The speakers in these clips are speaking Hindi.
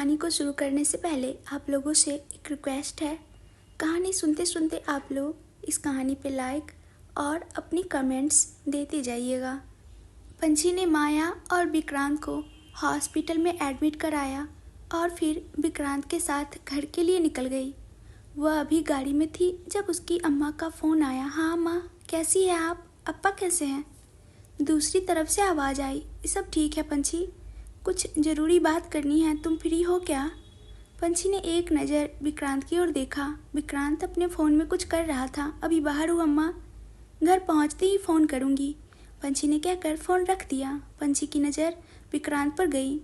कहानी को शुरू करने से पहले आप लोगों से एक रिक्वेस्ट है। कहानी सुनते सुनते आप लोग इस कहानी पे लाइक और अपनी कमेंट्स देते जाइएगा। पंछी ने माया और विक्रांत को हॉस्पिटल में एडमिट कराया और फिर विक्रांत के साथ घर के लिए निकल गई। वह अभी गाड़ी में थी जब उसकी अम्मा का फ़ोन आया। हाँ माँ, कैसी है आप? अप्पा कैसे हैं? दूसरी तरफ से आवाज़ आई, सब ठीक है पंछी, कुछ ज़रूरी बात करनी है, तुम फ्री हो क्या? पंछी ने एक नज़र विक्रांत की ओर देखा। विक्रांत अपने फ़ोन में कुछ कर रहा था। अभी बाहर हूँ अम्मा, घर पहुँचते ही फ़ोन करूँगी, पंछी ने कहकर फ़ोन रख दिया। पंछी की नज़र विक्रांत पर गई।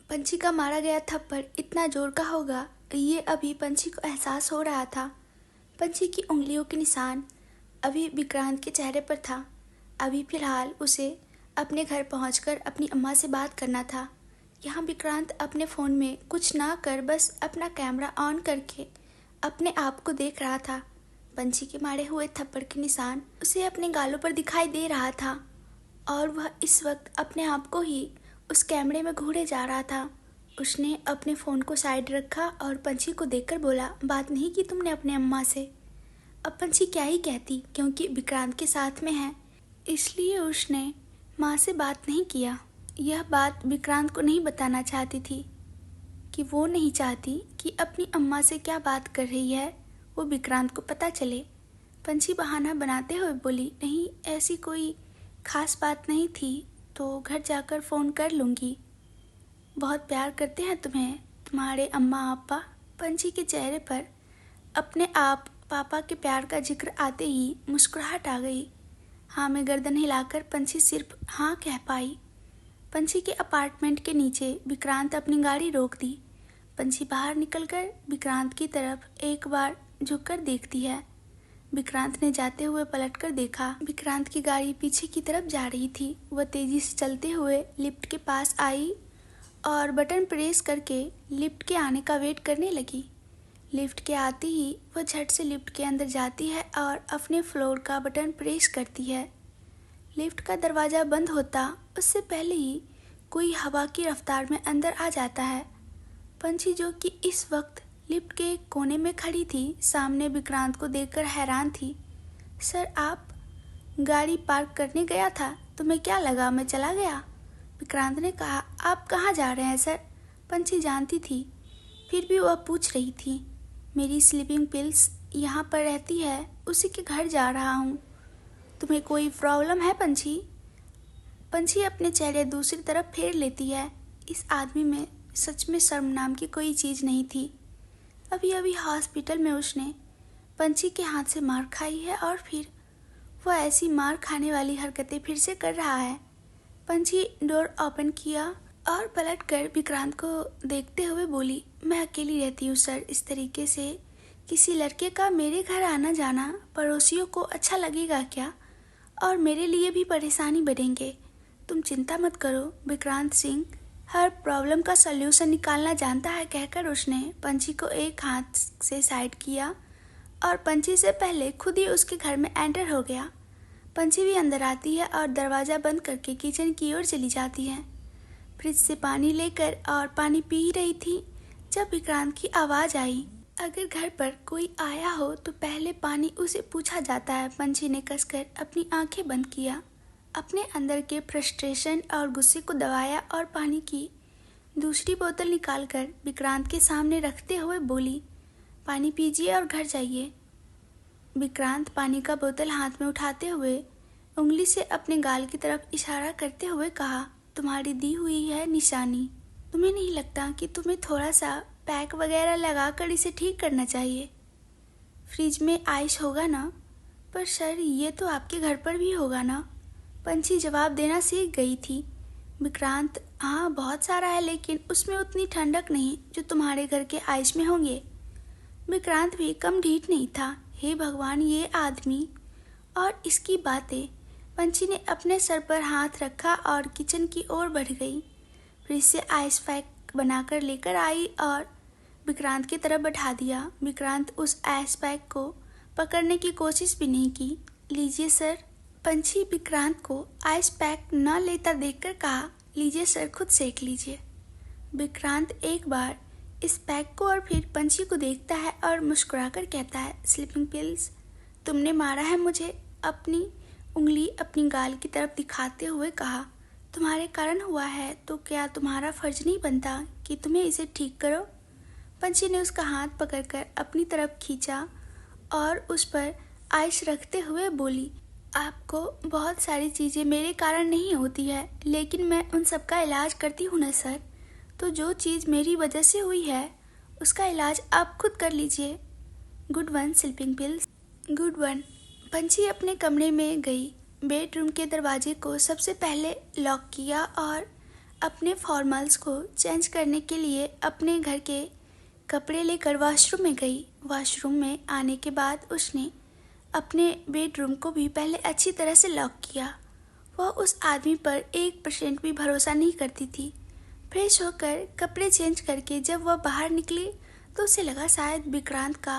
पंछी का मारा गया थप्पड़ इतना जोर का होगा, ये अभी पंछी को एहसास हो रहा था। पंछी की उंगलियों के निशान अभी विक्रांत के चेहरे पर था। अभी फ़िलहाल उसे अपने घर पहुंचकर अपनी अम्मा से बात करना था। यहाँ विक्रांत अपने फ़ोन में कुछ ना कर बस अपना कैमरा ऑन करके अपने आप को देख रहा था। पंछी के मारे हुए थप्पड़ के निशान उसे अपने गालों पर दिखाई दे रहा था और वह इस वक्त अपने आप को ही उस कैमरे में घूरे जा रहा था। उसने अपने फ़ोन को साइड रखा और पंछी को देखकर बोला, बात नहीं की तुमने अपने अम्मा से? अब पंछी क्या ही कहती, क्योंकि विक्रांत के साथ में है इसलिए उसने माँ से बात नहीं किया। यह बात विक्रांत को नहीं बताना चाहती थी कि वो नहीं चाहती कि अपनी अम्मा से क्या बात कर रही है वो विक्रांत को पता चले। पंछी बहाना बनाते हुए बोली, नहीं ऐसी कोई खास बात नहीं थी, तो घर जाकर फ़ोन कर लूँगी। बहुत प्यार करते हैं तुम्हें तुम्हारे अम्मा अप्पा। पंछी के चेहरे पर अपने आप पापा के प्यार का जिक्र आते ही मुस्कुराहट आ गई। हाँ में गर्दन हिलाकर पंछी सिर्फ हाँ कह पाई। पंछी के अपार्टमेंट के नीचे विक्रांत अपनी गाड़ी रोक दी। पंछी बाहर निकलकर विक्रांत की तरफ एक बार झुककर देखती है। विक्रांत ने जाते हुए पलटकर देखा। विक्रांत की गाड़ी पीछे की तरफ जा रही थी। वह तेजी से चलते हुए लिफ्ट के पास आई और बटन प्रेस करके लिफ्ट के आने का वेट करने लगी। लिफ्ट के आते ही वह झट से लिफ्ट के अंदर जाती है और अपने फ्लोर का बटन प्रेस करती है। लिफ्ट का दरवाज़ा बंद होता उससे पहले ही कोई हवा की रफ्तार में अंदर आ जाता है। पंछी जो कि इस वक्त लिफ्ट के एक कोने में खड़ी थी, सामने विक्रांत को देखकर हैरान थी। सर आप? गाड़ी पार्क करने गया था, तुम्हें क्या लगा मैं चला गया? विक्रांत ने कहा। आप कहाँ जा रहे हैं सर? पंछी जानती थी, फिर भी वह पूछ रही थी। मेरी स्लीपिंग पिल्स यहाँ पर रहती है, उसी के घर जा रहा हूँ। तुम्हें कोई प्रॉब्लम है पंछी? पंछी अपने चेहरे दूसरी तरफ फेर लेती है। इस आदमी में सच में शर्म नाम की कोई चीज़ नहीं थी। अभी अभी हॉस्पिटल में उसने पंछी के हाथ से मार खाई है और फिर वह ऐसी मार खाने वाली हरकतें फिर से कर रहा है। पंछी डोर ओपन किया और पलटकर विक्रांत को देखते हुए बोली, मैं अकेली रहती हूँ सर, इस तरीके से किसी लड़के का मेरे घर आना जाना पड़ोसियों को अच्छा लगेगा क्या? और मेरे लिए भी परेशानी बढ़ेंगे। तुम चिंता मत करो, विक्रांत सिंह हर प्रॉब्लम का सल्यूशन निकालना जानता है, कहकर उसने पंछी को एक हाथ से साइड किया और पंछी से पहले खुद ही उसके घर में एंटर हो गया। पंछी भी अंदर आती है और दरवाज़ा बंद करके किचन की ओर चली जाती है। फ्रिज से पानी लेकर और पानी पी ही रही थी जब विक्रांत की आवाज़ आई। अगर घर पर कोई आया हो तो पहले पानी उसे पूछा जाता है। पंछी ने कसकर अपनी आंखें बंद किया, अपने अंदर के फ्रस्ट्रेशन और गुस्से को दबाया और पानी की दूसरी बोतल निकालकर विक्रांत के सामने रखते हुए बोली, पानी पीजिए और घर जाइए। विक्रांत पानी का बोतल हाथ में उठाते हुए उंगली से अपने गाल की तरफ इशारा करते हुए कहा, तुम्हारी दी हुई है निशानी, तुम्हें नहीं लगता कि तुम्हें थोड़ा सा पैक वगैरह लगाकर इसे ठीक करना चाहिए? फ्रिज में आइस होगा ना? पर सर ये तो आपके घर पर भी होगा ना? पंछी जवाब देना सीख गई थी। विक्रांत, हाँ बहुत सारा है, लेकिन उसमें उतनी ठंडक नहीं जो तुम्हारे घर के आइस में होंगे। विक्रांत भी कम ढीठ नहीं था। हे भगवान, ये आदमी और इसकी बातें। पंछी ने अपने सर पर हाथ रखा और किचन की ओर बढ़ गई। फ्रिज से आइस पैक बनाकर लेकर आई और विक्रांत की तरफ बैठा दिया। विक्रांत उस आइस पैक को पकड़ने की कोशिश भी नहीं की। लीजिए सर। पंछी विक्रांत को आइस पैक न लेता देखकर कहा, लीजिए सर, खुद सेक लीजिए। विक्रांत एक बार इस बैग को और फिर पंछी को देखता है और मुस्कुराकर कहता है, स्लीपिंग पिल्स, तुमने मारा है मुझे। अपनी उंगली अपनी गाल की तरफ दिखाते हुए कहा, तुम्हारे कारण हुआ है तो क्या तुम्हारा फर्ज नहीं बनता कि तुम्हें इसे ठीक करो। पंछी ने उसका हाथ पकड़कर अपनी तरफ खींचा और उस पर आइस रखते हुए बोली, आपको बहुत सारी चीज़ें मेरे कारण नहीं होती है, लेकिन मैं उन सब का इलाज करती हूँ ना सर। तो जो चीज़ मेरी वजह से हुई है उसका इलाज आप खुद कर लीजिए। Good one sleeping pills, good one. पंछी अपने कमरे में गई, बेडरूम के दरवाजे को सबसे पहले लॉक किया और अपने फॉर्मल्स को चेंज करने के लिए अपने घर के कपड़े लेकर वॉशरूम में गई। वॉशरूम में आने के बाद उसने अपने बेडरूम को भी पहले अच्छी तरह से लॉक किया। वह उस आदमी पर 1% भी भरोसा नहीं करती थी। फ्रेश होकर कपड़े चेंज करके जब वह बाहर निकली तो उसे लगा शायद विक्रांत का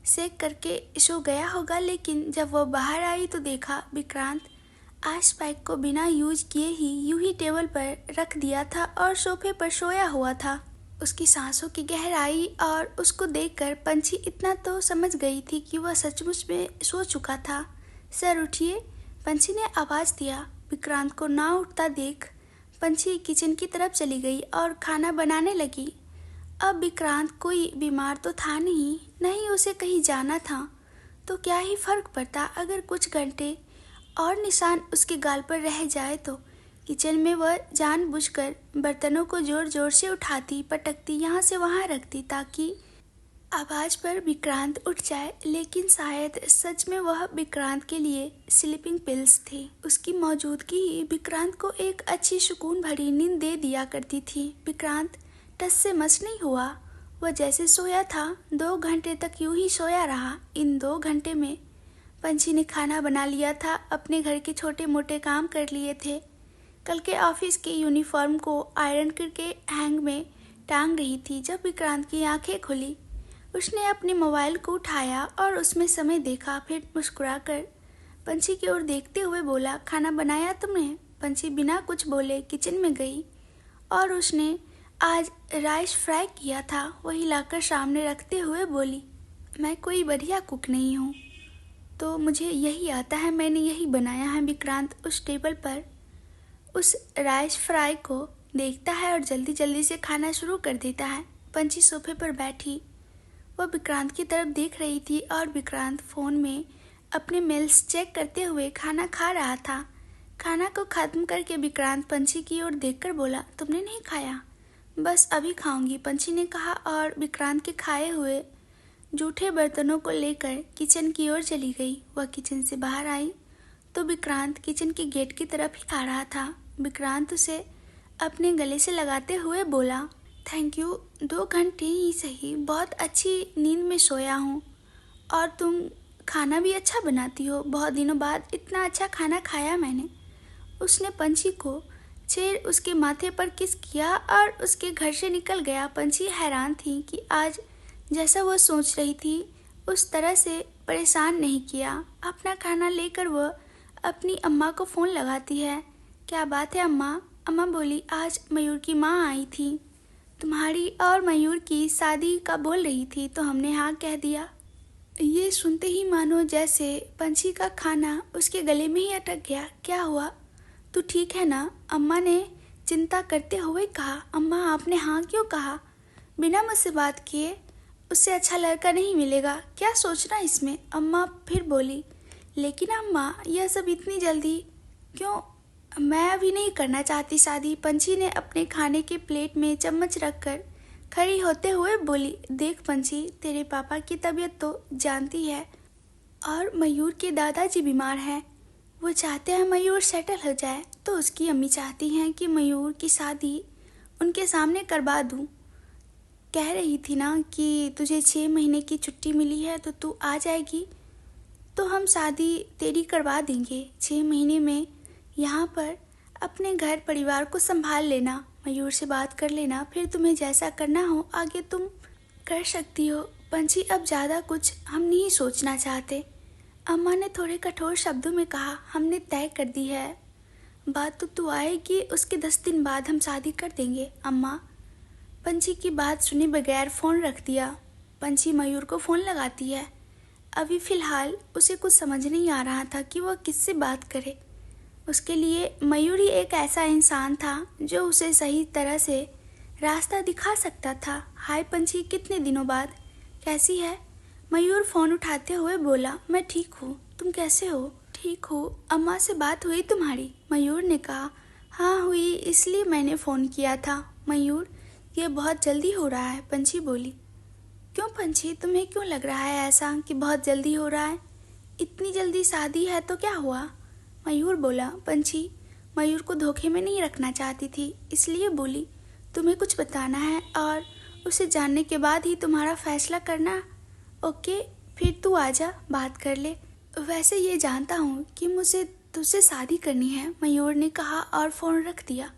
सेक करके सो गया होगा, लेकिन जब वह बाहर आई तो देखा विक्रांत आइस पैक को बिना यूज किए ही यूं ही टेबल पर रख दिया था और सोफे पर सोया हुआ था। उसकी सांसों की गहराई और उसको देखकर पंछी इतना तो समझ गई थी कि वह सचमुच में सो चुका था। सर उठिए, पंछी ने आवाज़ दिया। विक्रांत को ना उठता देख पंछी किचन की तरफ चली गई और खाना बनाने लगी। अब विक्रांत कोई बीमार तो था नहीं, नहीं उसे कहीं जाना था, तो क्या ही फर्क पड़ता अगर कुछ घंटे और निशान उसके गाल पर रह जाए तो। किचन में वह जानबूझकर बर्तनों को जोर जोर से उठाती पटकती यहाँ से वहाँ रखती ताकि आवाज़ पर विक्रांत उठ जाए, लेकिन शायद सच में वह विक्रांत के लिए स्लीपिंग पिल्स थी। उसकी मौजूदगी ही विक्रांत को एक अच्छी सुकून भरी नींद दे दिया करती थी। विक्रांत टस से मस नहीं हुआ। वह जैसे सोया था 2 घंटे तक यूं ही सोया रहा। इन 2 घंटे में पंछी ने खाना बना लिया था, अपने घर के छोटे मोटे काम कर लिए थे, कल के ऑफिस के यूनिफॉर्म को आयरन करके हैंग में टांग रही थी। जब विक्रांत की आंखें खुली उसने अपने मोबाइल को उठाया और उसमें समय देखा, फिर मुस्कुराकर पंछी की ओर देखते हुए बोला, खाना बनाया तुमने। पंछी बिना कुछ बोले किचन में गई और उसने आज राइस फ्राई किया था, वही लाकर सामने रखते हुए बोली, मैं कोई बढ़िया कुक नहीं हूँ तो मुझे यही आता है, मैंने यही बनाया है। विक्रांत उस टेबल पर उस राइस फ्राई को देखता है और जल्दी जल्दी से खाना शुरू कर देता है। पंछी सोफे पर बैठी वह विक्रांत की तरफ देख रही थी और विक्रांत फ़ोन में अपने मेल्स चेक करते हुए खाना खा रहा था। खाना को ख़त्म करके विक्रांत पंछी की ओर देखकर बोला, तुमने नहीं खाया? बस अभी खाऊंगी, पंछी ने कहा और विक्रांत के खाए हुए जूठे बर्तनों को लेकर किचन की ओर चली गई। वह किचन से बाहर आई तो विक्रांत किचन के गेट की तरफ ही आ रहा था। विक्रांत उसे अपने गले से लगाते हुए बोला, थैंक यू, 2 घंटे ही सही, बहुत अच्छी नींद में सोया हूँ और तुम खाना भी अच्छा बनाती हो, बहुत दिनों बाद इतना अच्छा खाना खाया मैंने। उसने पंछी को छेड़ उसके माथे पर किस किया और उसके घर से निकल गया। पंछी हैरान थी कि आज जैसा वह सोच रही थी उस तरह से परेशान नहीं किया। अपना खाना लेकर वह अपनी अम्मा को फ़ोन लगाती है। क्या बात है अम्मा? अम्मा बोली, आज मयूर की माँ आई थी, तुम्हारी और मयूर की शादी का बोल रही थी तो हमने हाँ कह दिया। ये सुनते ही मानो जैसे पंछी का खाना उसके गले में ही अटक गया। क्या हुआ, तू ठीक है ना? अम्मा ने चिंता करते हुए कहा। अम्मा, आपने हाँ क्यों कहा? बिना मुझसे बात किए उससे अच्छा लड़का नहीं मिलेगा, क्या सोचना इसमें? अम्मा फिर बोली, लेकिन अम्मा यह सब इतनी जल्दी क्यों? मैं अभी नहीं करना चाहती शादी। पंछी ने अपने खाने के प्लेट में चम्मच रखकर खड़ी होते हुए बोली, देख पंछी, तेरे पापा की तबीयत तो जानती है और मयूर के दादाजी बीमार हैं। वो चाहते हैं मयूर सेटल हो जाए, तो उसकी अम्मी चाहती हैं कि मयूर की शादी उनके सामने करवा दूँ। कह रही थी ना कि तुझे 6 महीने की छुट्टी मिली है तो तू आ जाएगी तो हम शादी तेरी करवा देंगे। 6 महीने में यहाँ पर अपने घर परिवार को संभाल लेना, मयूर से बात कर लेना, फिर तुम्हें जैसा करना हो आगे तुम कर सकती हो। पंछी, अब ज़्यादा कुछ हम नहीं सोचना चाहते, अम्मा ने थोड़े कठोर शब्दों में कहा। हमने तय कर दी है बात, तो तू आएगी उसके 10 दिन बाद हम शादी कर देंगे। अम्मा, पंछी की बात सुने बगैर फ़ोन रख दिया। पंछी मयूर को फ़ोन लगाती है। अभी फ़िलहाल उसे कुछ समझ नहीं आ रहा था कि वह किससे बात करे। उसके लिए मयूर ही एक ऐसा इंसान था जो उसे सही तरह से रास्ता दिखा सकता था। हाय पंछी, कितने दिनों बाद, कैसी है? मयूर फ़ोन उठाते हुए बोला, मैं ठीक हूँ, तुम कैसे हो? ठीक हूँ। अम्मा से बात हुई तुम्हारी? मयूर ने कहा, हाँ हुई, इसलिए मैंने फ़ोन किया था। मयूर, ये बहुत जल्दी हो रहा है, पंछी बोली। क्यों पंछी, तुम्हें क्यों लग रहा है ऐसा कि बहुत जल्दी हो रहा है? इतनी जल्दी शादी है तो क्या हुआ? मयूर बोला। पंछी मयूर को धोखे में नहीं रखना चाहती थी, इसलिए बोली, तुम्हें कुछ बताना है और उसे जानने के बाद ही तुम्हारा फैसला करना। ओके, फिर तू आजा, बात कर ले। वैसे ये जानता हूँ कि मुझे तुझसे शादी करनी है, मयूर ने कहा और फ़ोन रख दिया।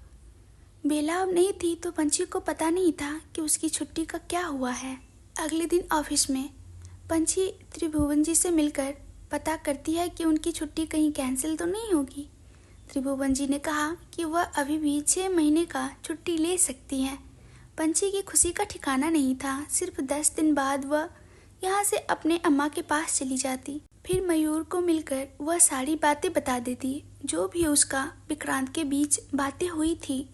बेला अब नहीं थी तो पंछी को पता नहीं था कि उसकी छुट्टी का क्या हुआ है। अगले दिन ऑफिस में पंछी त्रिभुवन जी से मिलकर पता करती है कि उनकी छुट्टी कहीं कैंसिल तो नहीं होगी। त्रिभुवन जी ने कहा कि वह अभी भी 6 महीने का छुट्टी ले सकती हैं। पंछी की खुशी का ठिकाना नहीं था। सिर्फ 10 दिन बाद वह यहाँ से अपने अम्मा के पास चली जाती। फिर मयूर को मिलकर वह सारी बातें बता देती, जो भी उसका विक्रांत के बीच बातें हुई थी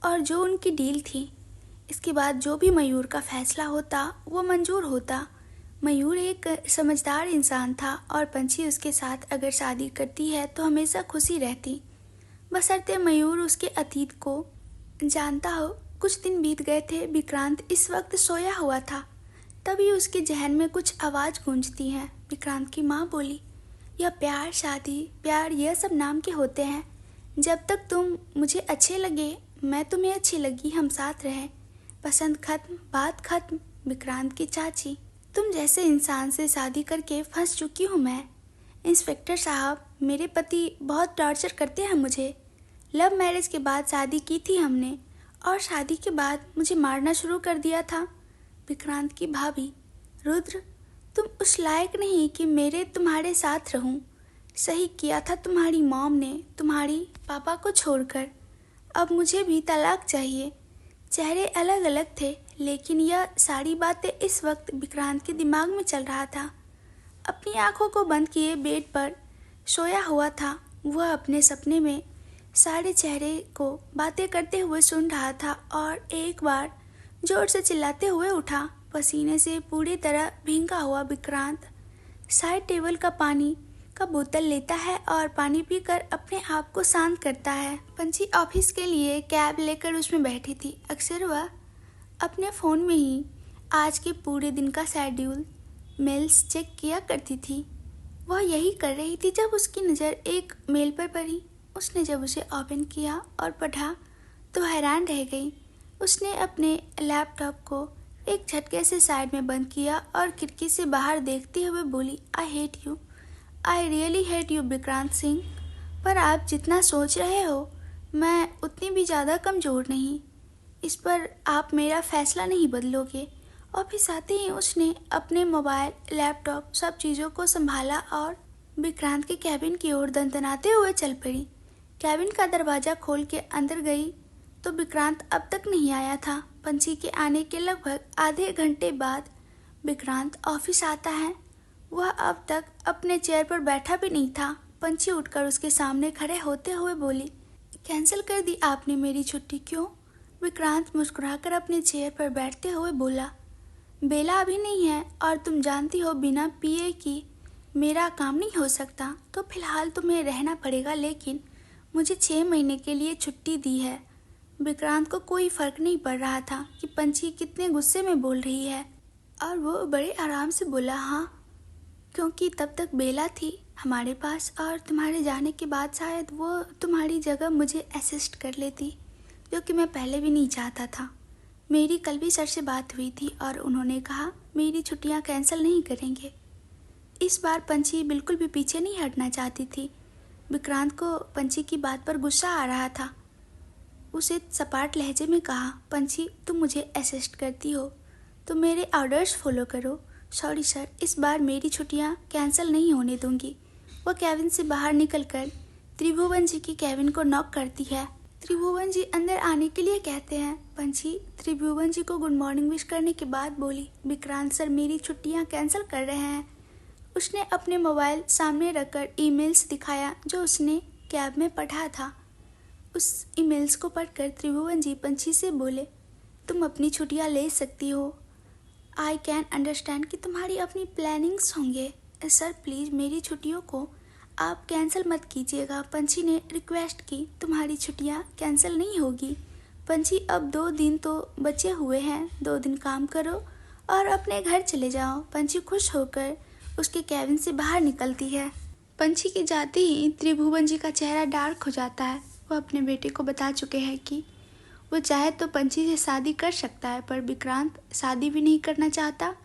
और जो उनकी डील थी। इसके बाद जो भी मयूर का फैसला होता वो मंजूर होता। मयूर एक समझदार इंसान था और पंछी उसके साथ अगर शादी करती है तो हमेशा खुशी रहती, बशर्ते मयूर उसके अतीत को जानता हो। कुछ दिन बीत गए थे। विक्रांत इस वक्त सोया हुआ था। तभी उसके जहन में कुछ आवाज़ गूंजती है। विक्रांत की माँ बोली, यह प्यार, शादी, प्यार, यह सब नाम के होते हैं। जब तक तुम मुझे अच्छे लगे, मैं तुम्हें अच्छी लगी, हम साथ रहें। पसंद खत्म, बात खत्म। विक्रांत की चाची, तुम जैसे इंसान से शादी करके फंस चुकी हूँ मैं। इंस्पेक्टर साहब, मेरे पति बहुत टॉर्चर करते हैं मुझे। लव मैरिज के बाद शादी की थी हमने और शादी के बाद मुझे मारना शुरू कर दिया था। विक्रांत की भाभी, रुद्र, तुम उस लायक नहीं कि मेरे तुम्हारे साथ रहूं। सही किया था तुम्हारी मॉम ने तुम्हारी पापा को छोड़कर। अब मुझे भी तलाक चाहिए। चेहरे अलग अलग थे, लेकिन यह सारी बातें इस वक्त विक्रांत के दिमाग में चल रहा था। अपनी आंखों को बंद किए बेड पर सोया हुआ था। वह अपने सपने में सारे चेहरे को बातें करते हुए सुन रहा था और एक बार जोर से चिल्लाते हुए उठा। पसीने से पूरी तरह भींगा हुआ विक्रांत साइड टेबल का पानी का बोतल लेता है और पानी पीकर अपने आप को शांत करता है। पंछी ऑफिस के लिए कैब लेकर उसमें बैठी थी। अक्सर वह अपने फ़ोन में ही आज के पूरे दिन का शेड्यूल, मेल्स चेक किया करती थी। वह यही कर रही थी जब उसकी नज़र एक मेल पर पड़ी। उसने जब उसे ओपन किया और पढ़ा तो हैरान रह गई। उसने अपने लैपटॉप को एक झटके से साइड में बंद किया और खिड़की से बाहर देखते हुए बोली, I hate you, I really hate you Vikrant Singh. पर आप जितना सोच रहे हो मैं उतनी भी ज़्यादा कमज़ोर नहीं। इस पर आप मेरा फैसला नहीं बदलोगे। ऑफिस आते ही उसने अपने मोबाइल, लैपटॉप, सब चीज़ों को संभाला और विक्रांत के कैबिन की ओर दंदनाते हुए चल पड़ी। कैबिन का दरवाज़ा खोल के अंदर गई तो विक्रांत अब तक नहीं आया था। पंछी के आने के लगभग आधे घंटे बाद विक्रांत ऑफिस आता है। वह अब तक अपने चेयर पर बैठा भी नहीं था। पंछी उठकर उसके सामने खड़े होते हुए बोली, कैंसिल कर दी आपने मेरी छुट्टी, क्यों? विक्रांत मुस्कुराकर अपने चेयर पर बैठते हुए बोला, बेला अभी नहीं है और तुम जानती हो बिना पीए की मेरा काम नहीं हो सकता, तो फिलहाल तुम्हें रहना पड़ेगा, लेकिन मुझे 6 महीने के लिए छुट्टी दी है। विक्रांत को कोई फर्क नहीं पड़ रहा था कि पंछी कितने गुस्से में बोल रही है और वो बड़े आराम से बोला, हाँ, क्योंकि तब तक बेला थी हमारे पास और तुम्हारे जाने के बाद शायद वो तुम्हारी जगह मुझे असिस्ट कर लेती, जो कि मैं पहले भी नहीं चाहता था। मेरी कल भी सर से बात हुई थी और उन्होंने कहा मेरी छुट्टियां कैंसिल नहीं करेंगे। इस बार पंछी बिल्कुल भी पीछे नहीं हटना चाहती थी। विक्रांत को पंछी की बात पर गुस्सा आ रहा था। उसे सपाट लहजे में कहा, पंछी तुम मुझे असिस्ट करती हो तो मेरे ऑर्डर्स फॉलो करो। सॉरी सर, इस बार मेरी छुट्टियां कैंसिल नहीं होने दूंगी। वह कैबिन से बाहर निकलकर त्रिभुवन जी की कैबिन को नॉक करती है। त्रिभुवन जी अंदर आने के लिए कहते हैं। पंछी त्रिभुवन जी को गुड मॉर्निंग विश करने के बाद बोली, विक्रांत सर मेरी छुट्टियां कैंसिल कर रहे हैं। उसने अपने मोबाइल सामने रखकर ईमेल्स दिखाया जो उसने कैब में पढ़ा था। उस ईमेल्स को पढ़कर त्रिभुवन जी पंछी से बोले, तुम अपनी छुट्टियां ले सकती हो। आई कैन अंडरस्टैंड कि तुम्हारी अपनी प्लानिंग्स होंगे। सर प्लीज़ मेरी छुट्टियों को आप कैंसिल मत कीजिएगा। पंछी ने रिक्वेस्ट की, तुम्हारी छुट्टियां कैंसिल नहीं होगी। पंछी अब 2 दिन तो बचे हुए हैं, 2 दिन काम करो और अपने घर चले जाओ। पंछी खुश होकर उसके कैबिन से बाहर निकलती है। पंछी के जाते ही त्रिभुवन जी का चेहरा डार्क हो जाता है। वो अपने बेटे को बता चुके हैं कि वो चाहे तो पंछी से शादी कर सकता है, पर विक्रांत शादी भी नहीं करना चाहता,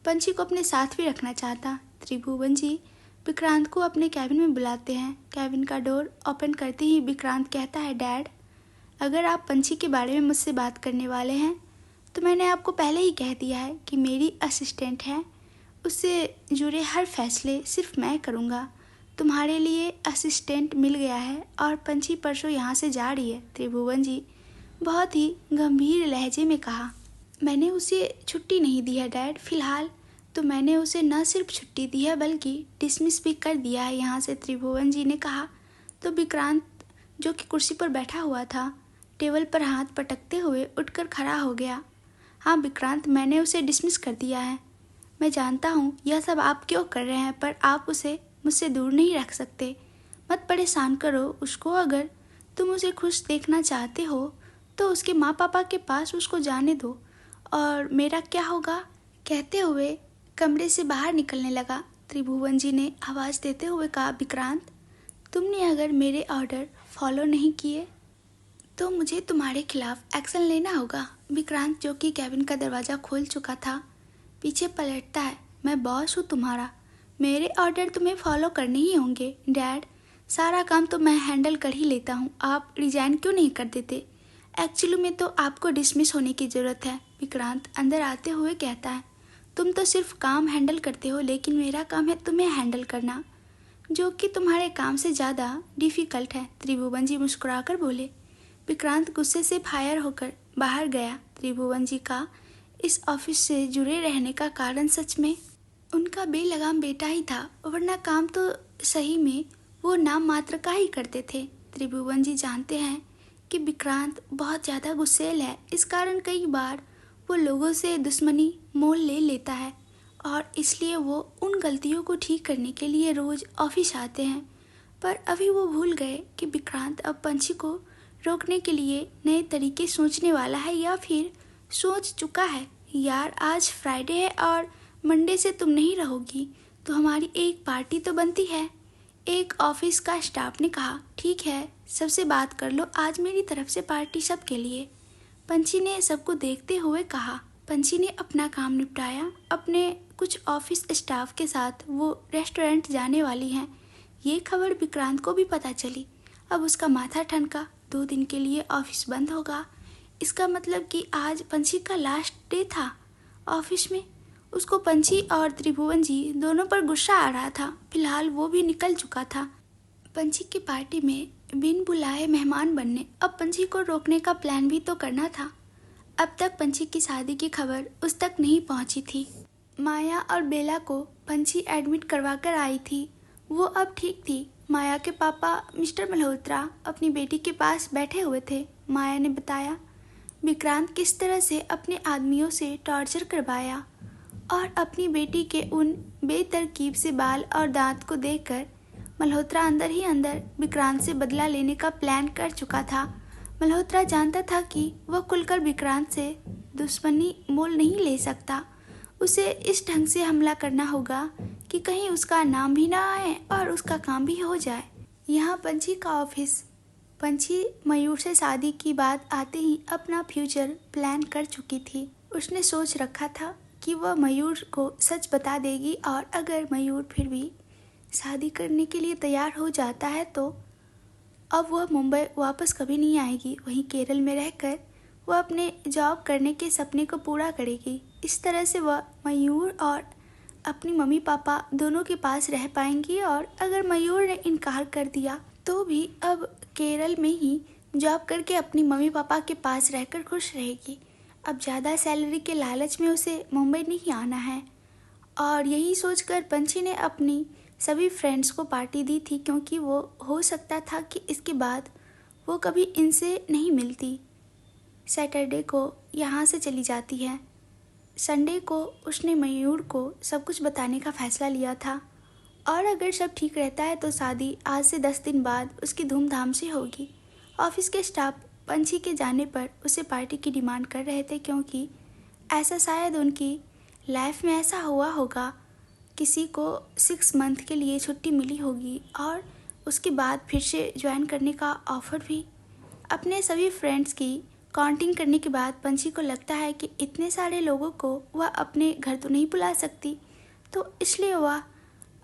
पंछी को अपने साथ भी रखना चाहता। त्रिभुवन जी विक्रांत को अपने कैबिन में बुलाते हैं। कैबिन का डोर ओपन करते ही विक्रांत कहता है, डैड अगर आप पंछी के बारे में मुझसे बात करने वाले हैं तो मैंने आपको पहले ही कह दिया है कि मेरी असिस्टेंट है, उससे जुड़े हर फैसले सिर्फ मैं करूँगा। तुम्हारे लिए असिस्टेंट मिल गया है और पंछी परसों यहाँ से जा रही है। त्रिभुवन जी बहुत ही गंभीर लहजे में कहा, मैंने उसे छुट्टी नहीं दी है डैड, फिलहाल तो मैंने उसे न सिर्फ छुट्टी दी है बल्कि डिसमिस भी कर दिया है यहाँ से। त्रिभुवन जी ने कहा तो विक्रांत जो कि कुर्सी पर बैठा हुआ था टेबल पर हाथ पटकते हुए उठकर खड़ा हो गया। हाँ विक्रांत, मैंने उसे डिसमिस कर दिया है। मैं जानता हूँ यह सब आप क्यों कर रहे हैं, पर आप उसे मुझसे दूर नहीं रख सकते। मत परेशान करो उसको। अगर तुम उसे खुश देखना चाहते हो तो उसके माँ पापा के पास उसको जाने दो, और मेरा क्या होगा। कहते हुए कमरे से बाहर निकलने लगा। त्रिभुवन जी ने आवाज़ देते हुए कहा, विक्रांत तुमने अगर मेरे ऑर्डर फॉलो नहीं किए तो मुझे तुम्हारे खिलाफ एक्शन लेना होगा। विक्रांत जो कि कैबिन का दरवाज़ा खोल चुका था पीछे पलटता है, मैं बॉस हूँ तुम्हारा, मेरे ऑर्डर तुम्हें फॉलो करने ही होंगे। डैड सारा काम तो मैं हैंडल कर ही लेता हूँ, आप रिजाइन क्यों नहीं कर देते। एक्चुअली में तो आपको डिसमिस होने की ज़रूरत है। विक्रांत अंदर आते हुए कहता है, तुम तो सिर्फ काम हैंडल करते हो, लेकिन मेरा काम है तुम्हें हैंडल करना, जो कि तुम्हारे काम से ज़्यादा डिफ़िकल्ट है। त्रिभुवन जी मुस्कुराकर बोले। विक्रांत गुस्से से फायर होकर बाहर गया। त्रिभुवन जी का इस ऑफिस से जुड़े रहने का कारण सच में उनका बेलगाम बेटा ही था, वरना काम तो सही में वो नाम मात्र का ही करते थे। त्रिभुवन जी जानते हैं कि विक्रांत बहुत ज़्यादा गुस्सैल है, इस कारण कई बार वो लोगों से दुश्मनी मोल ले लेता है और इसलिए वो उन गलतियों को ठीक करने के लिए रोज़ ऑफिस आते हैं। पर अभी वो भूल गए कि विक्रांत अब पंछी को रोकने के लिए नए तरीके सोचने वाला है, या फिर सोच चुका है। यार आज फ्राइडे है और मंडे से तुम नहीं रहोगी तो हमारी एक पार्टी तो बनती है। एक ऑफिस का स्टाफ ने कहा, ठीक है सबसे बात कर लो, आज मेरी तरफ से पार्टी सबके लिए। पंछी ने सबको देखते हुए कहा। पंछी ने अपना काम निपटाया। अपने कुछ ऑफिस स्टाफ के साथ वो रेस्टोरेंट जाने वाली हैं। ये खबर विक्रांत को भी पता चली। अब उसका माथा ठनका, 2 दिन के लिए ऑफिस बंद होगा। इसका मतलब कि आज पंछी का लास्ट डे था ऑफिस में। उसको पंछी और त्रिभुवन जी दोनों पर गुस्सा आ रहा था। फिलहाल वो भी निकल चुका था पंछी की पार्टी में बिन बुलाए मेहमान बनने। अब पंछी को रोकने का प्लान भी तो करना था। अब तक पंछी की शादी की खबर उस तक नहीं पहुंची थी। माया और बेला को पंछी एडमिट करवा कर आई थी। वो अब ठीक थी। माया के पापा मिस्टर मल्होत्रा अपनी बेटी के पास बैठे हुए थे। माया ने बताया विक्रांत किस तरह से अपने आदमियों से टॉर्चर करवाया और अपनी बेटी के उन बेतरकीब से बाल और दांत को देखकर मल्होत्रा अंदर ही अंदर विक्रांत से बदला लेने का प्लान कर चुका था। मल्होत्रा जानता था कि वह खुलकर विक्रांत से दुश्मनी मोल नहीं ले सकता। उसे इस ढंग से हमला करना होगा कि कहीं उसका नाम भी ना आए और उसका काम भी हो जाए। यहाँ पंछी का ऑफिस। पंछी मयूर से शादी की बात आते ही अपना फ्यूचर प्लान कर चुकी थी। उसने सोच रखा था कि वह मयूर को सच बता देगी और अगर मयूर फिर भी शादी करने के लिए तैयार हो जाता है तो अब वह मुंबई वापस कभी नहीं आएगी। वहीं केरल में रहकर वह अपने जॉब करने के सपने को पूरा करेगी। इस तरह से वह मयूर और अपनी मम्मी पापा दोनों के पास रह पाएंगी। और अगर मयूर ने इनकार कर दिया तो भी अब केरल में ही जॉब करके अपनी मम्मी पापा के पास रहकर खुश रहेगी। अब ज़्यादा सैलरी के लालच में उसे मुंबई नहीं आना है। और यही सोचकर पंछी ने अपनी सभी फ्रेंड्स को पार्टी दी थी, क्योंकि वो हो सकता था कि इसके बाद वो कभी इनसे नहीं मिलती। सैटरडे को यहाँ से चली जाती है। संडे को उसने मयूर को सब कुछ बताने का फैसला लिया था, और अगर सब ठीक रहता है तो शादी आज से 10 दिन बाद उसकी धूमधाम से होगी। ऑफिस के स्टाफ पंछी के जाने पर उसे पार्टी की डिमांड कर रहे थे, क्योंकि ऐसा शायद उनकी लाइफ में ऐसा हुआ होगा, किसी को 6 मंथ के लिए छुट्टी मिली होगी और उसके बाद फिर से ज्वाइन करने का ऑफ़र भी। अपने सभी फ्रेंड्स की काउंटिंग करने के बाद पंछी को लगता है कि इतने सारे लोगों को वह अपने घर तो नहीं बुला सकती, तो इसलिए वह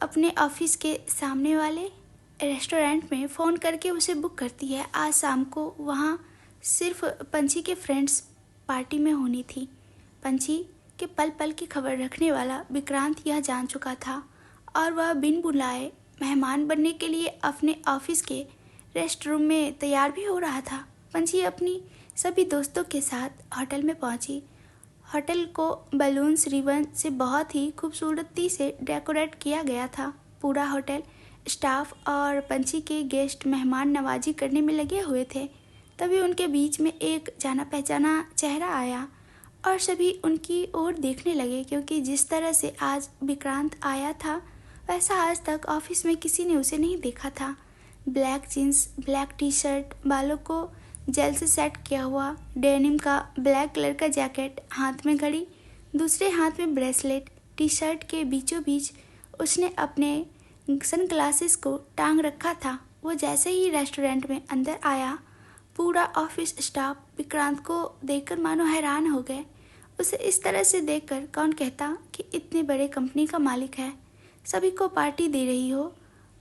अपने ऑफिस के सामने वाले रेस्टोरेंट में फ़ोन करके उसे बुक करती है। आज शाम को वहाँ सिर्फ पंछी के फ्रेंड्स पार्टी में होनी थी। पंछी के पल पल की खबर रखने वाला विक्रांत यह जान चुका था, और वह बिन बुलाए मेहमान बनने के लिए अपने ऑफिस के रेस्ट रूम में तैयार भी हो रहा था। पंछी अपनी सभी दोस्तों के साथ होटल में पहुंची। होटल को बलून्स रिबन से बहुत ही खूबसूरती से डेकोरेट किया गया था। पूरा होटल स्टाफ और पंछी के गेस्ट मेहमान नवाजी करने में लगे हुए थे। तभी उनके बीच में एक जाना पहचाना चेहरा आया और सभी उनकी ओर देखने लगे, क्योंकि जिस तरह से आज विक्रांत आया था वैसा आज तक ऑफिस में किसी ने उसे नहीं देखा था। Black jeans, black T shirt, बालों को जेल से सेट किया हुआ, डेनिम का ब्लैक कलर का जैकेट, हाथ में घड़ी, दूसरे हाथ में ब्रेसलेट, टी शर्ट के बीचों बीच उसने अपने सन ग्लासेस को टांग रखा था। वो जैसे ही रेस्टोरेंट में अंदर आया, पूरा ऑफिस स्टाफ विक्रांत को देखकर मानो हैरान हो गए। उसे इस तरह से देखकर कौन कहता कि इतने बड़े कंपनी का मालिक है, सभी को पार्टी दे रही हो,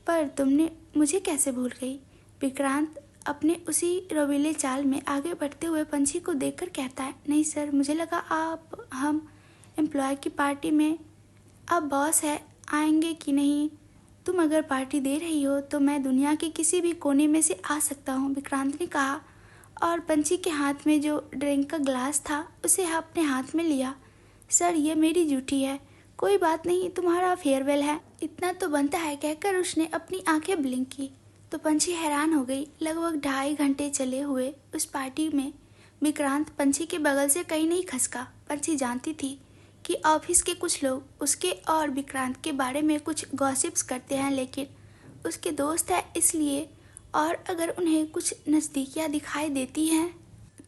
पर तुमने मुझे कैसे भूल गई। विक्रांत अपने उसी रवीले चाल में आगे बढ़ते हुए पंछी को देखकर कहता है, नहीं सर, मुझे लगा आप हम एम्प्लॉय की पार्टी में अब बॉस है आएंगे कि नहीं। तुम अगर पार्टी दे रही हो तो मैं दुनिया के किसी भी कोने में से आ सकता हूँ, विक्रांत ने कहा, और पंछी के हाथ में जो ड्रिंक का ग्लास था उसे अपने हाथ में लिया। सर, ये मेरी ड्यूटी है, कोई बात नहीं, तुम्हारा फेयरवेल है, इतना तो बनता है, कहकर उसने अपनी आंखें ब्लिंक की। तो पंछी हैरान हो गई। लगभग 2.5 घंटे चले हुए उस पार्टी में विक्रांत पंछी के बगल से कहीं नहीं खसका। पंछी जानती थी कि ऑफिस के कुछ लोग उसके और विक्रांत के बारे में कुछ गॉसिप्स करते हैं, लेकिन उसके दोस्त है इसलिए, और अगर उन्हें कुछ नज़दीकियाँ दिखाई देती हैं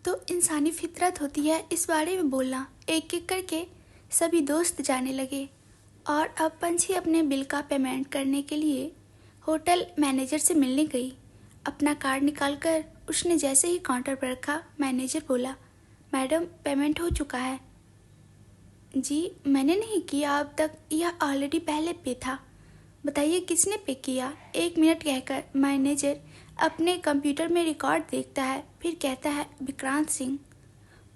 तो इंसानी फितरत होती है इस बारे में बोलना। एक एक करके सभी दोस्त जाने लगे, और अब पंछी अपने बिल का पेमेंट करने के लिए होटल मैनेजर से मिलने गई। अपना कार्ड निकालकर उसने जैसे ही काउंटर पर रखा, मैनेजर बोला, मैडम, पेमेंट हो चुका है। जी, मैंने नहीं किया अब तक, यह ऑलरेडी पहले पे था। बताइए किसने पे किया। 1 मिनट कहकर मैनेजर अपने कंप्यूटर में रिकॉर्ड देखता है, फिर कहता है, विक्रांत सिंह,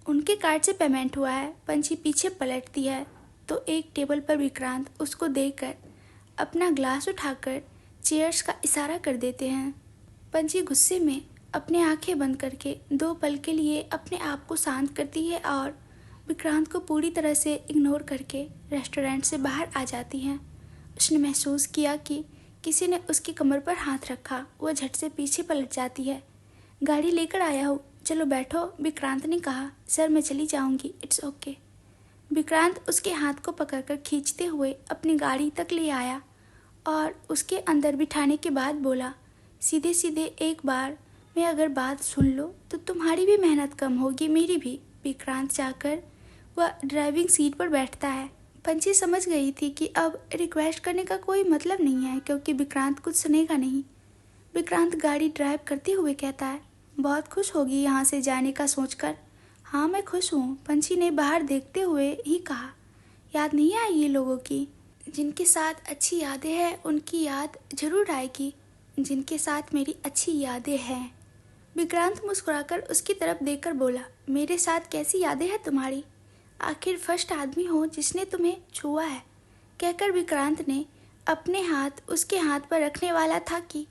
उनके कार्ड से पेमेंट हुआ है। पंछी पीछे पलटती है तो एक टेबल पर विक्रांत उसको देखकर अपना ग्लास उठाकर चेयर्स का इशारा कर देते हैं। पंछी गुस्से में अपने आंखें बंद करके 2 पल के लिए अपने आप को शांत करती है और विक्रांत को पूरी तरह से इग्नोर करके रेस्टोरेंट से बाहर आ जाती है। उसने महसूस किया कि किसी ने उसकी कमर पर हाथ रखा। वह झट से पीछे पलट जाती है। गाड़ी लेकर आया हूँ, चलो बैठो, विक्रांत ने कहा। सर, मैं चली जाऊँगी, इट्स ओके। विक्रांत उसके हाथ को पकड़कर खींचते हुए अपनी गाड़ी तक ले आया और उसके अंदर बिठाने के बाद बोला, सीधे सीधे एक बार में अगर बात सुन लो तो तुम्हारी भी मेहनत कम होगी, मेरी भी। विक्रांत जाकर वह ड्राइविंग सीट पर बैठता है। पंछी समझ गई थी कि अब रिक्वेस्ट करने का कोई मतलब नहीं है, क्योंकि विक्रांत कुछ सुनेगा नहीं। विक्रांत गाड़ी ड्राइव करते हुए कहता है, बहुत खुश होगी यहाँ से जाने का सोचकर। हाँ, मैं खुश हूँ, पंछी ने बाहर देखते हुए ही कहा। याद नहीं आई ये लोगों की? जिनके साथ अच्छी यादें हैं उनकी याद जरूर आएगी, जिनके साथ मेरी अच्छी यादें हैं। विक्रांत मुस्कुराकर उसकी तरफ देखकर बोला, मेरे साथ कैसी यादें हैं तुम्हारी? आखिर फर्स्ट आदमी हो जिसने तुम्हें छुआ है, कहकर विक्रांत ने अपने हाथ उसके हाथ पर रखने वाला था कि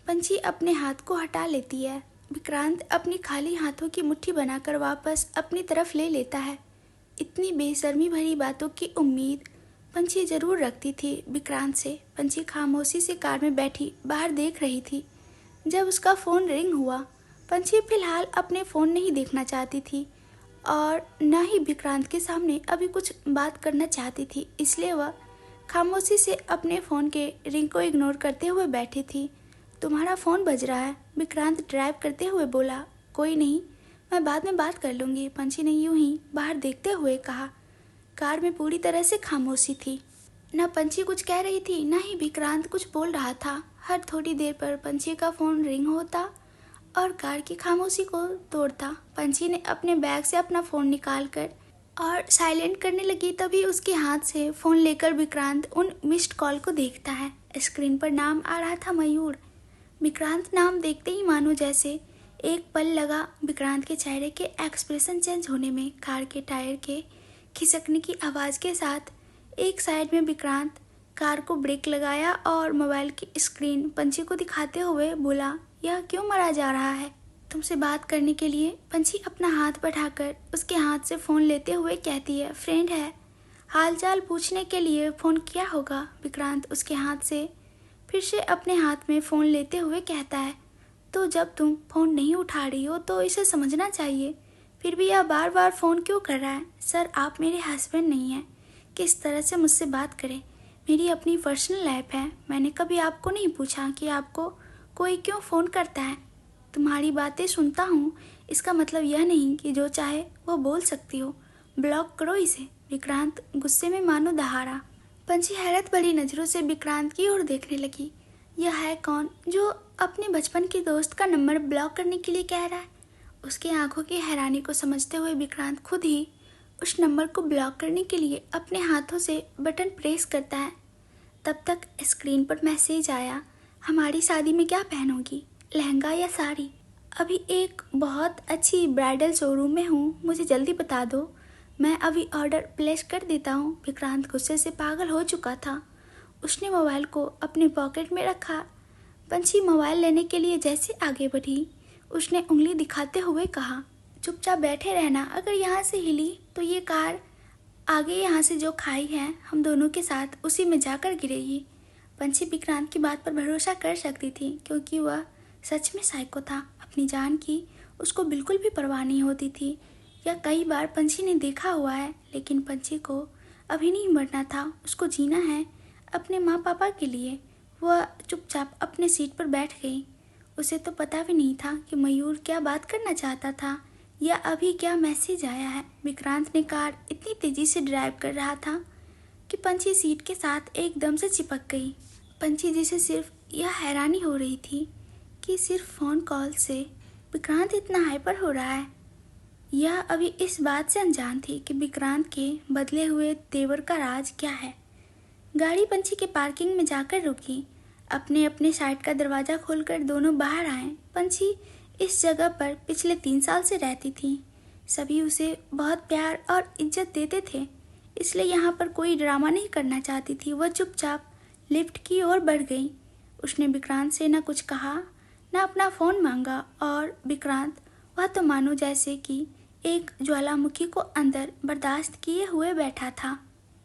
पंछी अपने हाथ को हटा लेती है विक्रांत अपनी खाली हाथों की मुट्ठी बनाकर वापस अपनी तरफ ले लेता है। इतनी बेशर्मी भरी बातों की उम्मीद पंछी जरूर रखती थी विक्रांत से। पंछी खामोशी से कार में बैठी बाहर देख रही थी। जब उसका फ़ोन रिंग हुआ, पंछी फिलहाल अपने फ़ोन नहीं देखना चाहती थी और न ही विक्रांत के सामने अभी कुछ बात करना चाहती थी, इसलिए वह खामोशी से अपने फ़ोन के रिंग को इग्नोर करते हुए बैठी थी। तुम्हारा फ़ोन बज रहा है, विक्रांत ड्राइव करते हुए बोला। कोई नहीं, मैं बाद में बात कर लूँगी, पंछी ने यूं ही बाहर देखते हुए कहा। कार में पूरी तरह से खामोशी थी। न पंछी कुछ कह रही थी, न ही विक्रांत कुछ बोल रहा था। हर थोड़ी देर पर पंछी का फ़ोन रिंग होता और कार की खामोशी को तोड़ता। पंछी ने अपने बैग से अपना फ़ोन निकाल कर और साइलेंट करने लगी, तभी उसके हाथ से फ़ोन लेकर विक्रांत उन मिस्ड कॉल को देखता है। स्क्रीन पर नाम आ रहा था मयूर। विक्रांत नाम देखते ही मानो जैसे एक पल लगा विक्रांत के चेहरे के एक्सप्रेशन चेंज होने में। कार के टायर के खिसकने की आवाज़ के साथ एक साइड में विक्रांत कार को ब्रेक लगाया और मोबाइल की स्क्रीन पंछी को दिखाते हुए बोला, यह क्यों मरा जा रहा है? तुमसे बात करने के लिए। पंछी अपना हाथ बढ़ाकर उसके हाथ से फ़ोन लेते हुए कहती है, फ्रेंड है, हालचाल पूछने के लिए फ़ोन किया होगा। विक्रांत उसके हाथ से फिर से अपने हाथ में फ़ोन लेते हुए कहता है, तो जब तुम फ़ोन नहीं उठा रही हो तो इसे समझना चाहिए, फिर भी यह बार बार फ़ोन क्यों कर रहा है? सर, आप मेरे हस्बैंड नहीं हैं, किस तरह से मुझसे बात करें? मेरी अपनी पर्सनल लाइफ है। मैंने कभी आपको नहीं पूछा कि आपको कोई क्यों फ़ोन करता है। तुम्हारी बातें सुनता हूँ, इसका मतलब यह नहीं कि जो चाहे वो बोल सकती हो। ब्लॉक करो इसे। विक्रांत गुस्से में मानो दहाड़ा। पंछी हैरत भरी नज़रों से विक्रांत की ओर देखने लगी। यह है कौन जो अपने बचपन के दोस्त का नंबर ब्लॉक करने के लिए कह रहा है? उसकी आंखों की हैरानी को समझते हुए विक्रांत खुद ही उस नंबर को ब्लॉक करने के लिए अपने हाथों से बटन प्रेस करता है। तब तक स्क्रीन पर मैसेज आया, हमारी शादी में क्या पहनोगी, लहंगा या साड़ी? अभी एक बहुत अच्छी ब्राइडल शोरूम में हूँ, मुझे जल्दी बता दो, मैं अभी ऑर्डर प्लेस कर देता हूँ। विक्रांत गुस्से से पागल हो चुका था। उसने मोबाइल को अपने पॉकेट में रखा। पंछी मोबाइल लेने के लिए जैसे आगे बढ़ी, उसने उंगली दिखाते हुए कहा, चुपचाप बैठे रहना, अगर यहाँ से हिली तो ये कार आगे यहाँ से जो खाई है हम दोनों के साथ उसी में जाकर गिरेगी। पंछी विक्रांत की बात पर भरोसा कर सकती थी क्योंकि वह सच में साइको था। अपनी जान की उसको बिल्कुल भी परवाह नहीं होती थी। यह कई बार पंछी ने देखा हुआ है, लेकिन पंछी को अभी नहीं मरना था, उसको जीना है अपने माँ पापा के लिए। वह चुपचाप अपने सीट पर बैठ गई। उसे तो पता भी नहीं था कि मयूर क्या बात करना चाहता था या अभी क्या मैसेज आया है। विक्रांत ने कार इतनी तेजी से ड्राइव कर रहा था कि पंछी सीट के साथ एकदम से चिपक गई। पंछी जिसे सिर्फ यह हैरानी हो रही थी कि सिर्फ फ़ोन कॉल से विक्रांत इतना हाइपर हो रहा है। यह अभी इस बात से अनजान थी कि विक्रांत के बदले हुए तेवर का राज क्या है। गाड़ी पंछी के पार्किंग में जाकर रुकी। अपने अपने साइड का दरवाज़ा खोलकर दोनों बाहर आए। पंछी इस जगह पर पिछले 3 साल से रहती थी। सभी उसे बहुत प्यार और इज्जत देते थे, इसलिए यहाँ पर कोई ड्रामा नहीं करना चाहती थी। वह चुपचाप लिफ्ट की ओर बढ़ गई। उसने विक्रांत से न कुछ कहा, न अपना फ़ोन मांगा और विक्रांत, वह तो मानो जैसे कि एक ज्वालामुखी को अंदर बर्दाश्त किए हुए बैठा था।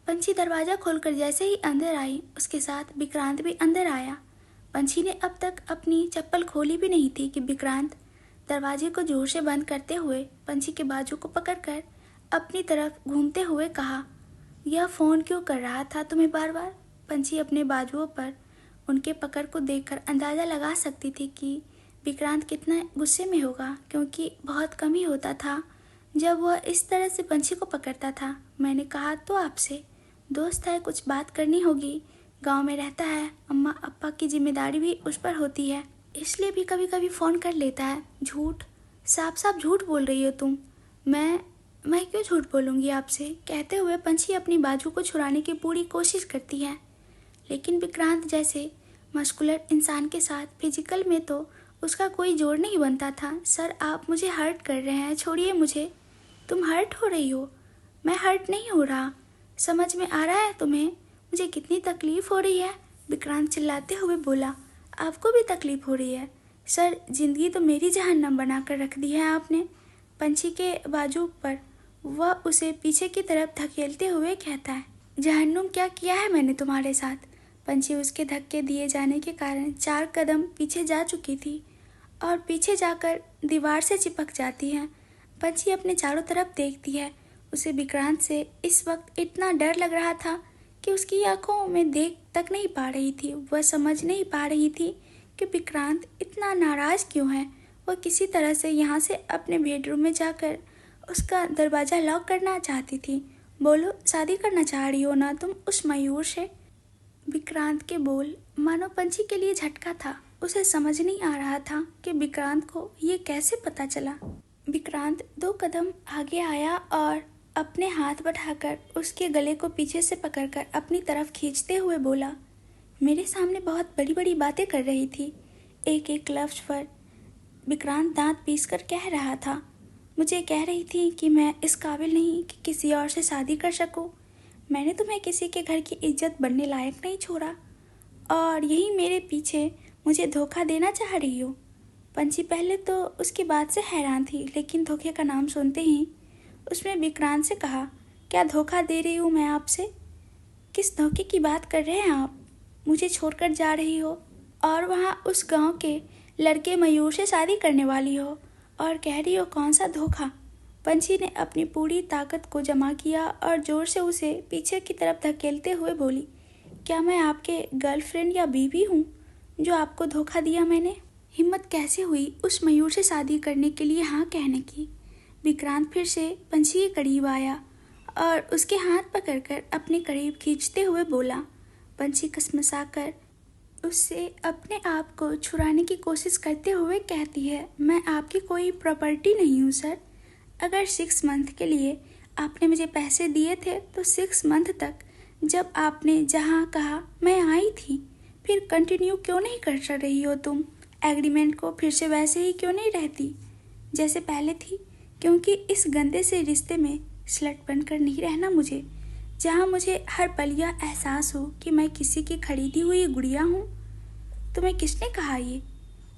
पंछी दरवाज़ा खोलकर जैसे ही अंदर आई, उसके साथ विक्रांत भी अंदर आया। पंछी ने अब तक अपनी चप्पल खोली भी नहीं थी कि विक्रांत दरवाजे को जोर से बंद करते हुए पंछी के बाजू को पकड़कर अपनी तरफ घूमते हुए कहा, यह फ़ोन क्यों कर रहा था तुम्हें बार बार? पंछी अपने बाजुओं पर उनके पकड़ को देखकर अंदाज़ा लगा सकती थी कि विक्रांत कितना गुस्से में होगा, क्योंकि बहुत कम ही होता था जब वह इस तरह से पंछी को पकड़ता था। मैंने कहा तो आपसे, दोस्त है, कुछ बात करनी होगी। गांव में रहता है, अम्मा अप्पा की जिम्मेदारी भी उस पर होती है, इसलिए भी कभी कभी फ़ोन कर लेता है। झूठ, साफ साफ झूठ बोल रही हो तुम। मैं क्यों झूठ बोलूँगी आपसे? कहते हुए पंछी अपनी बाजू को छुड़ाने की पूरी कोशिश करती है, लेकिन विक्रांत जैसे मस्कुलर इंसान के साथ फिजिकल में तो उसका कोई जोड़ नहीं बनता था। सर, आप मुझे हर्ट कर रहे हैं, छोड़िए मुझे। तुम हर्ट हो रही हो? मैं हर्ट नहीं हो रहा। समझ में आ रहा है तुम्हें मुझे कितनी तकलीफ़ हो रही है? विक्रांत चिल्लाते हुए बोला। आपको भी तकलीफ़ हो रही है? सर, जिंदगी तो मेरी जहन्नम बना कर रख दी है आपने। पंछी के बाजू पर वह उसे पीछे की तरफ धकेलते हुए कहता है। जहन्नुम क्या किया है मैंने तुम्हारे साथ? पंछी उसके धक्के दिए जाने के कारण 4 कदम पीछे जा चुकी थी और पीछे जाकर दीवार से चिपक जाती है। पंछी अपने चारों तरफ देखती है। उसे विक्रांत से इस वक्त इतना डर लग रहा था कि उसकी आंखों में देख तक नहीं पा रही थी। वह समझ नहीं पा रही थी कि विक्रांत इतना नाराज़ क्यों है। वह किसी तरह से यहाँ से अपने बेडरूम में जाकर उसका दरवाज़ा लॉक करना चाहती थी। बोलो, शादी करना चाह रही हो ना तुम उस मयूर से? विक्रांत के बोल मानो पंछी के लिए झटका था। उसे समझ नहीं आ रहा था कि विक्रांत को ये कैसे पता चला। विक्रांत 2 कदम आगे आया और अपने हाथ बढ़ाकर उसके गले को पीछे से पकड़कर अपनी तरफ खींचते हुए बोला। मेरे सामने बहुत बड़ी बड़ी बातें कर रही थी। एक एक लफ्ज पर विक्रांत दांत पीसकर कह रहा था। मुझे कह रही थी कि मैं इस काबिल नहीं कि किसी और से शादी कर सकूं। मैंने तुम्हें किसी के घर की इज्जत बनने लायक नहीं छोड़ा और यही मेरे पीछे मुझे धोखा देना चाह रही हो। पंछी पहले तो उसकी बात से हैरान थी, लेकिन धोखे का नाम सुनते ही उसने विक्रांत से कहा, क्या धोखा दे रही हूँ मैं आपसे? किस धोखे की बात कर रहे हैं आप? मुझे छोड़कर जा रही हो और वहाँ उस गांव के लड़के मयूर से शादी करने वाली हो और कह रही हो कौन सा धोखा? पंछी ने अपनी पूरी ताकत को जमा किया और जोर से उसे पीछे की तरफ धकेलते हुए बोली, क्या मैं आपके गर्लफ्रेंड या बीवी हूँ जो आपको धोखा दिया मैंने? हिम्मत कैसे हुई उस मयूर से शादी करने के लिए हाँ कहने की? विक्रांत फिर से पंछी के करीब आया और उसके हाथ पकड़कर अपने करीब खींचते हुए बोला। पंछी कसमसाकर उससे अपने आप को छुड़ाने की कोशिश करते हुए कहती है, मैं आपकी कोई प्रॉपर्टी नहीं हूँ सर। अगर 6 मंथ के लिए आपने मुझे पैसे दिए थे तो 6 मंथ तक जब आपने जहाँ कहा मैं आई थी, फिर कंटिन्यू क्यों नहीं कर रही हो तुम? एग्रीमेंट को फिर से वैसे ही क्यों नहीं रहती जैसे पहले थी? क्योंकि इस गंदे से रिश्ते में स्लट बनकर नहीं रहना मुझे, जहाँ मुझे हर पल यह एहसास हो कि मैं किसी की खरीदी हुई गुड़िया हूँ। तुम्हें किसने कहा ये?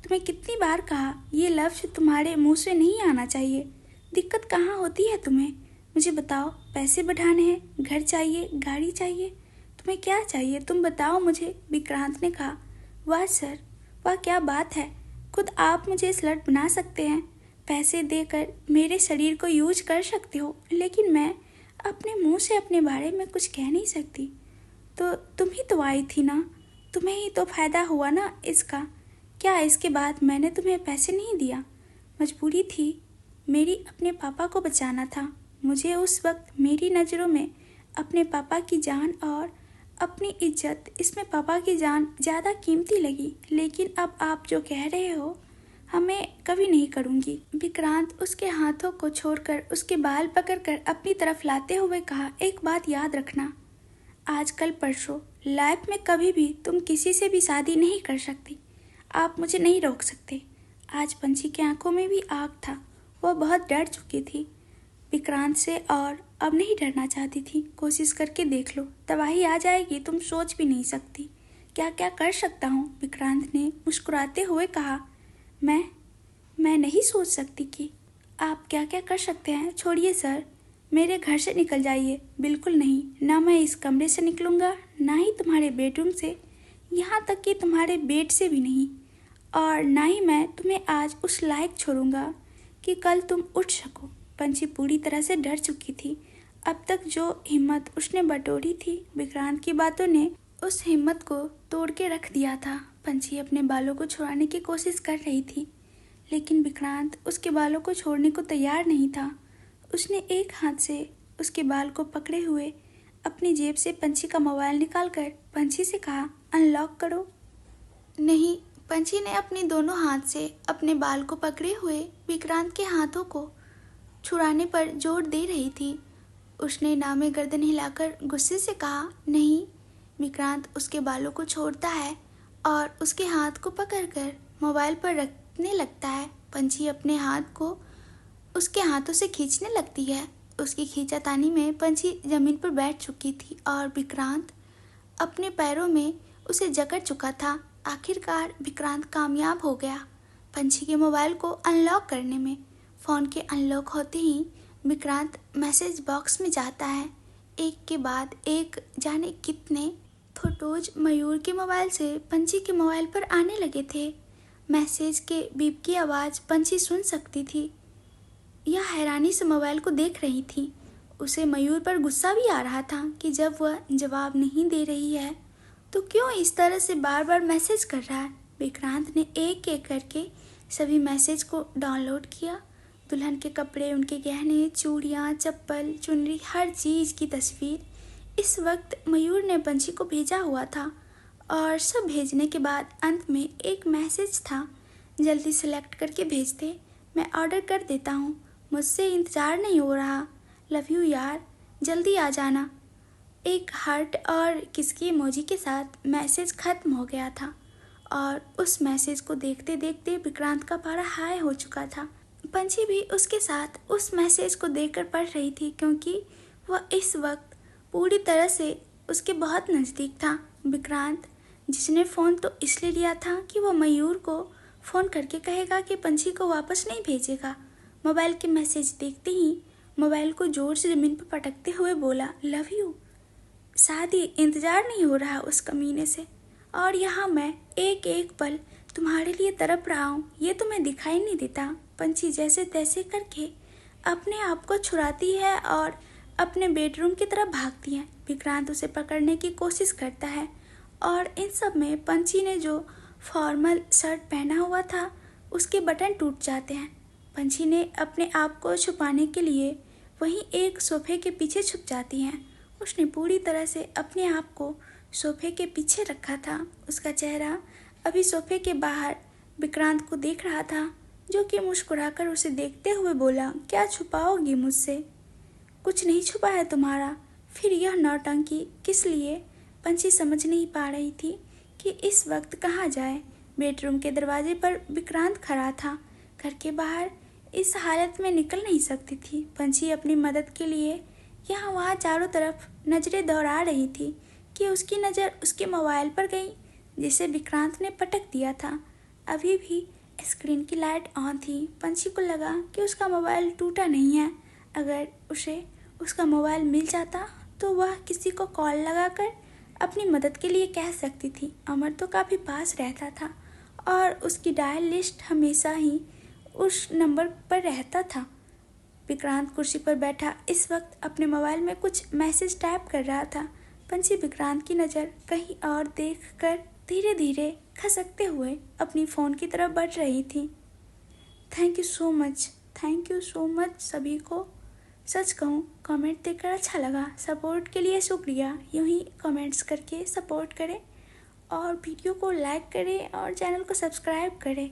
तुम्हें कितनी बार कहा ये लफ्ज़ तुम्हारे मुंह से नहीं आना चाहिए? दिक्कत कहाँ होती है तुम्हें? मुझे बताओ। पैसे बढ़ाने हैं, घर चाहिए, गाड़ी चाहिए, तुम्हें क्या चाहिए तुम बताओ मुझे। विक्रांत ने कहा। वाह सर, वाह क्या बात है। खुद आप मुझे स्लट बना सकते हैं, पैसे देकर मेरे शरीर को यूज कर सकते हो, लेकिन मैं अपने मुंह से अपने बारे में कुछ कह नहीं सकती। तो तुम ही तो आई थी ना, तुम्हें ही तो फ़ायदा हुआ ना इसका। क्या इसके बाद मैंने तुम्हें पैसे नहीं दिया? मजबूरी थी मेरी, अपने पापा को बचाना था मुझे। उस वक्त मेरी नज़रों में अपने पापा की जान और अपनी इज्जत, इसमें पापा की जान ज़्यादा कीमती लगी। लेकिन अब आप जो कह रहे हो हमें कभी नहीं करूँगी। विक्रांत उसके हाथों को छोड़कर उसके बाल पकड़कर अपनी तरफ लाते हुए कहा, एक बात याद रखना, आजकल परसों लाइफ में कभी भी तुम किसी से भी शादी नहीं कर सकती। आप मुझे नहीं रोक सकते। आज पंछी की आंखों में भी आग था। वह बहुत डर चुकी थी विक्रांत से और अब नहीं डरना चाहती थी। कोशिश करके देख लो, तबाही आ जाएगी, तुम सोच भी नहीं सकती क्या क्या कर सकता हूँ। विक्रांत ने मुस्कुराते हुए कहा। मैं नहीं सोच सकती कि आप क्या क्या कर सकते हैं। छोड़िए सर, मेरे घर से निकल जाइए। बिल्कुल नहीं, ना मैं इस कमरे से निकलूँगा, ना ही तुम्हारे बेडरूम से, यहाँ तक कि तुम्हारे बेड से भी नहीं। और ना ही मैं तुम्हें आज उस लायक छोड़ूंगा कि कल तुम उठ सको। पंछी पूरी तरह से डर चुकी थी। अब तक जो हिम्मत उसने बटोरी थी, विक्रांत की बातों ने उस हिम्मत को तोड़ के रख दिया था। पंछी अपने बालों को छुड़ाने की कोशिश कर रही थी, लेकिन विक्रांत उसके बालों को छोड़ने को तैयार नहीं था। उसने एक हाथ से उसके बाल को पकड़े हुए अपनी जेब से पंछी का मोबाइल निकालकर पंछी से कहा, अनलॉक करो। नहीं, पंछी ने अपने दोनों हाथ से अपने बाल को पकड़े हुए विक्रांत के हाथों को छुड़ाने पर जोर दे रही थी। उसने नामे गर्दन हिलाकर गुस्से से कहा, नहीं। विक्रांत उसके बालों को छोड़ता है और उसके हाथ को पकड़कर मोबाइल पर रखने लगता है। पंछी अपने हाथ को उसके हाथों से खींचने लगती है। उसकी खींचातानी में पंछी जमीन पर बैठ चुकी थी और विक्रांत अपने पैरों में उसे जकड़ चुका था। आखिरकार विक्रांत कामयाब हो गया। पंछी के मोबाइल को अनलॉक करने में। फ़ोन के अनलॉक होते ही विक्रांत मैसेज बॉक्स में जाता है। एक के बाद एक जाने कितने फोटोज मयूर के मोबाइल से पंछी के मोबाइल पर आने लगे थे। मैसेज के बीप की आवाज़ पंछी सुन सकती थी। यह हैरानी से मोबाइल को देख रही थी। उसे मयूर पर गुस्सा भी आ रहा था कि जब वह जवाब नहीं दे रही है तो क्यों इस तरह से बार बार मैसेज कर रहा है। विक्रांत ने एक एक करके सभी मैसेज को डाउनलोड किया। दुल्हन के कपड़े, उनके गहने, चूड़ियाँ, चप्पल, चुनरी, हर चीज़ की तस्वीर इस वक्त मयूर ने पंछी को भेजा हुआ था। और सब भेजने के बाद अंत में एक मैसेज था, जल्दी सेलेक्ट करके भेज दे, मैं ऑर्डर कर देता हूँ, मुझसे इंतज़ार नहीं हो रहा, लव यू यार, जल्दी आ जाना। एक हार्ट और किसकी इमोजी के साथ मैसेज ख़त्म हो गया था और उस मैसेज को देखते देखते विक्रांत का पारा हाई हो चुका था। पंछी भी उसके साथ उस मैसेज को देखकर पढ़ रही थी, क्योंकि वह इस वक्त पूरी तरह से उसके बहुत नज़दीक था। विक्रांत जिसने फ़ोन तो इसलिए लिया था कि वह मयूर को फ़ोन करके कहेगा कि पंछी को वापस नहीं भेजेगा। मोबाइल के मैसेज देखते ही मोबाइल को जोर से ज़मीन पर पटकते हुए बोला, लव यू। शायद ही इंतज़ार नहीं हो रहा उस कमीने से, और यहाँ मैं एक एक पल तुम्हारे लिए तड़प रहा हूँ, ये तुम्हें दिखाई नहीं देता। पंछी जैसे तैसे करके अपने आप को छुड़ाती है और अपने बेडरूम की तरफ भागती है। विक्रांत उसे पकड़ने की कोशिश करता है और इन सब में पंछी ने जो फॉर्मल शर्ट पहना हुआ था उसके बटन टूट जाते हैं। पंछी ने अपने आप को छुपाने के लिए वहीं एक सोफे के पीछे छुप जाती हैं। उसने पूरी तरह से अपने आप को सोफे के पीछे रखा था। उसका चेहरा अभी सोफे के बाहर विक्रांत को देख रहा था, जो कि मुस्कुराकर उसे देखते हुए बोला, क्या छुपाओगी मुझसे? कुछ नहीं छुपा है तुम्हारा, फिर यह नौटंकी किस लिए? पंछी समझ नहीं पा रही थी कि इस वक्त कहाँ जाए। बेडरूम के दरवाजे पर विक्रांत खड़ा था। घर के बाहर इस हालत में निकल नहीं सकती थी। पंछी अपनी मदद के लिए यहाँ वहाँ चारों तरफ नज़रें दौड़ा रही थी कि उसकी नज़र उसके मोबाइल पर गई, जिसे विक्रांत ने पटक दिया था। अभी भी स्क्रीन की लाइट ऑन थी। पंछी को लगा कि उसका मोबाइल टूटा नहीं है। अगर उसे उसका मोबाइल मिल जाता तो वह किसी को कॉल लगाकर अपनी मदद के लिए कह सकती थी। अमर तो काफ़ी पास रहता था और उसकी डायल लिस्ट हमेशा ही उस नंबर पर रहता था। विक्रांत कुर्सी पर बैठा इस वक्त अपने मोबाइल में कुछ मैसेज टाइप कर रहा था। पंछी विक्रांत की नज़र कहीं और देखकर धीरे धीरे खसकते हुए अपनी फ़ोन की तरफ बढ़ रही थी। थैंक यू सो मच सभी को। सच कहूँ कमेंट देकर अच्छा लगा। सपोर्ट के लिए शुक्रिया। यूँ ही कमेंट्स करके सपोर्ट करें और वीडियो को लाइक करें और चैनल को सब्सक्राइब करें।